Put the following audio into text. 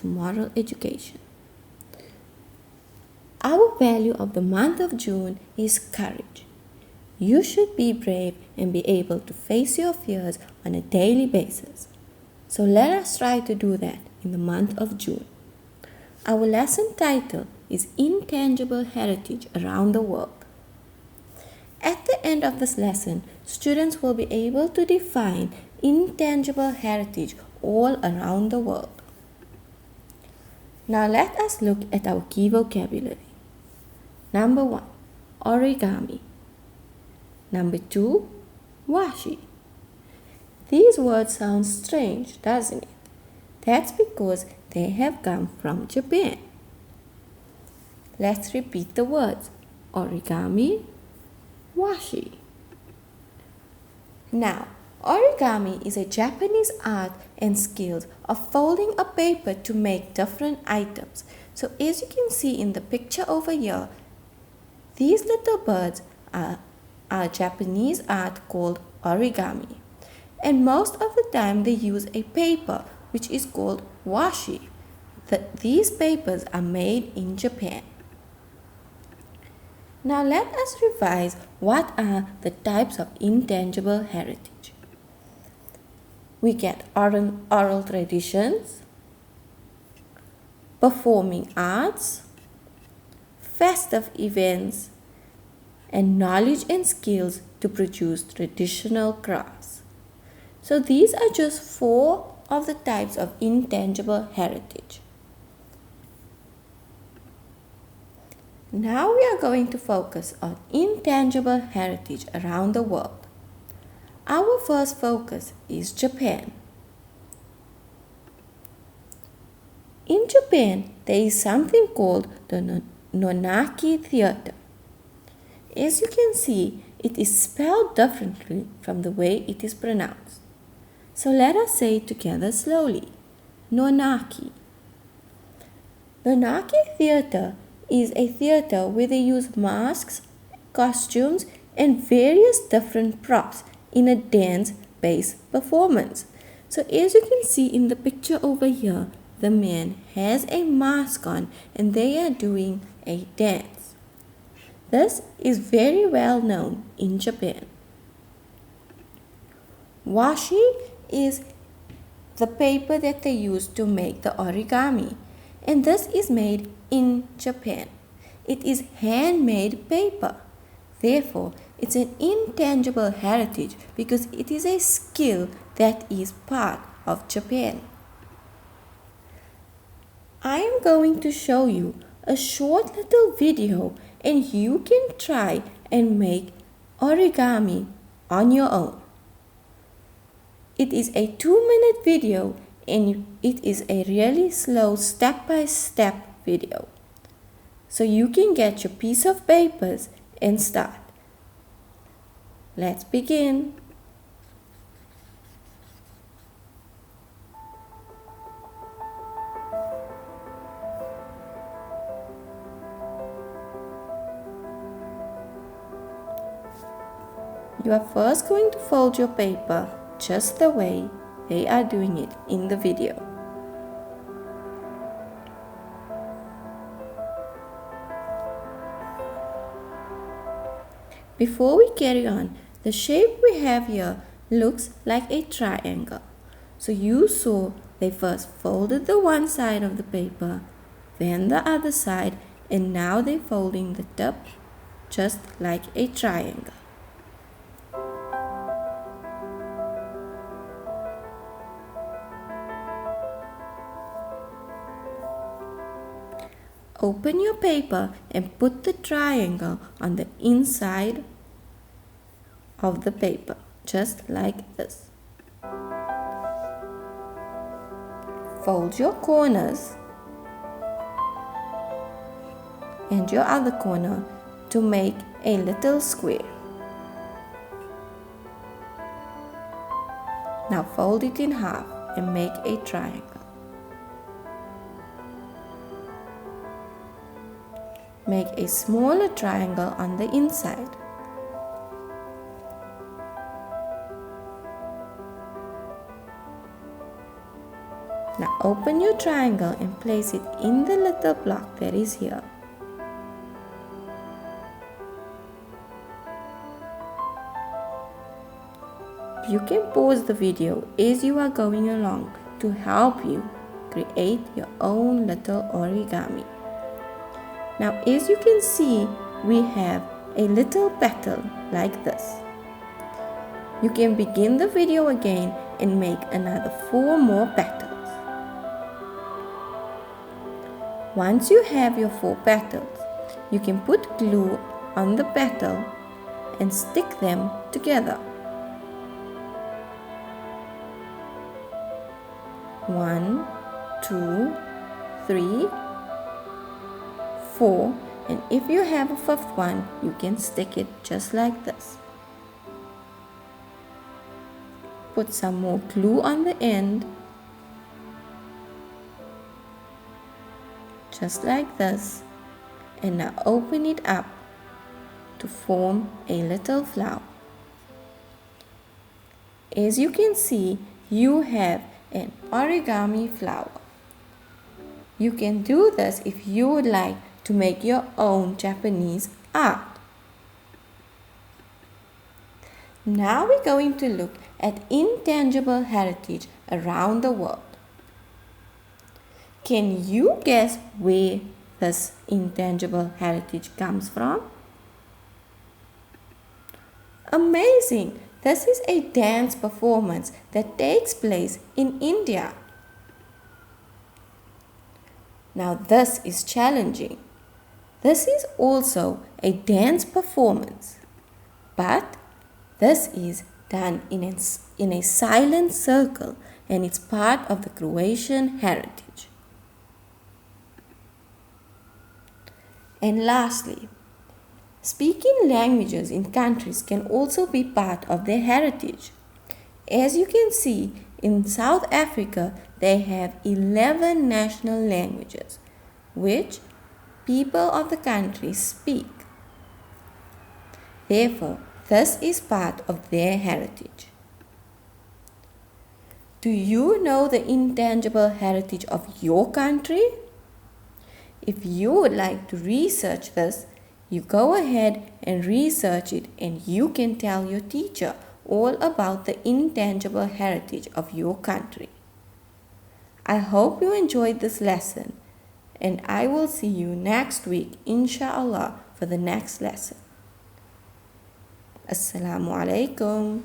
to moral education. Our value of the month of June is courage. You should be brave and be able to face your fears on a daily basis. So let us try to do that in the month of June. Our lesson title is Intangible Heritage Around the World. At the end of this lesson, students will be able to define intangible heritage all around the world. Now let us look at our key vocabulary. Number 1, origami. Number 2, washi. These words sound strange, doesn't it? That's because they have come from Japan. Let's repeat the words. Origami, washi. Now, origami is a Japanese art and skill of folding a paper to make different items. So as you can see in the picture over here, these little birds are Japanese art called origami. And most of the time they use a paper which is called washi. These papers are made in Japan. Now let us revise what are the types of intangible heritage. We get oral traditions, performing arts, festive events, and knowledge and skills to produce traditional crafts. So these are just 4 of the types of intangible heritage. Now we are going to focus on intangible heritage around the world. Our first focus is Japan. In Japan, there is something called the Nonaki Theater. As you can see, it is spelled differently from the way it is pronounced. So let us say it together slowly. Nonaki. Nonaki Theater is a theater where they use masks, costumes, and various different props in a dance-based performance. So as you can see in the picture over here, the man has a mask on and they are doing a dance. This is very well known in Japan. Washi is the paper that they use to make the origami, and this is made in Japan. It is handmade paper. Therefore, it's an intangible heritage because it is a skill that is part of Japan. I am going to show you a short little video and you can try and make origami on your own. It is a 2-minute video and it is a really slow step-by-step video. So you can get your piece of papers and start. Let's begin. You are first going to fold your paper just the way they are doing it in the video. Before we carry on, the shape we have here looks like a triangle. So you saw they first folded the one side of the paper, then the other side, and now they're folding the tip just like a triangle. Open your paper and put the triangle on the inside of the paper, just like this. Fold your corners and your other corner to make a little square. Now fold it in half and make a triangle. Make a smaller triangle on the inside. Now Open your triangle and place it in the little block that is here. You can pause the video as you are going along to help you create your own little origami. Now, as you can see, we have a little petal like this. You can begin the video again and make another 4 more petals. Once you have your 4 petals, you can put glue on the petal and stick them together. 1, 2, 3, 4, and if you have a 5th one, you can stick it just like this. Put some more glue on the end, just like this, and now open it up to form a little flower. As you can see, you have an origami flower. You can do this if you would like to make your own Japanese art. Now we're going to look at intangible heritage around the world. Can you guess where this intangible heritage comes from? Amazing! This is a dance performance that takes place in India. Now this is challenging. This is also a dance performance, but this is done in a silent circle, and it's part of the Croatian heritage. And lastly, speaking languages in countries can also be part of their heritage. As you can see, in South Africa, they have 11 national languages, which people of the country speak. Therefore, this is part of their heritage. Do you know the intangible heritage of your country? If you would like to research this, you go ahead and research it, and you can tell your teacher all about the intangible heritage of your country. I hope you enjoyed this lesson, and I will see you next week, inshallah, for the next lesson. Assalamu alaikum.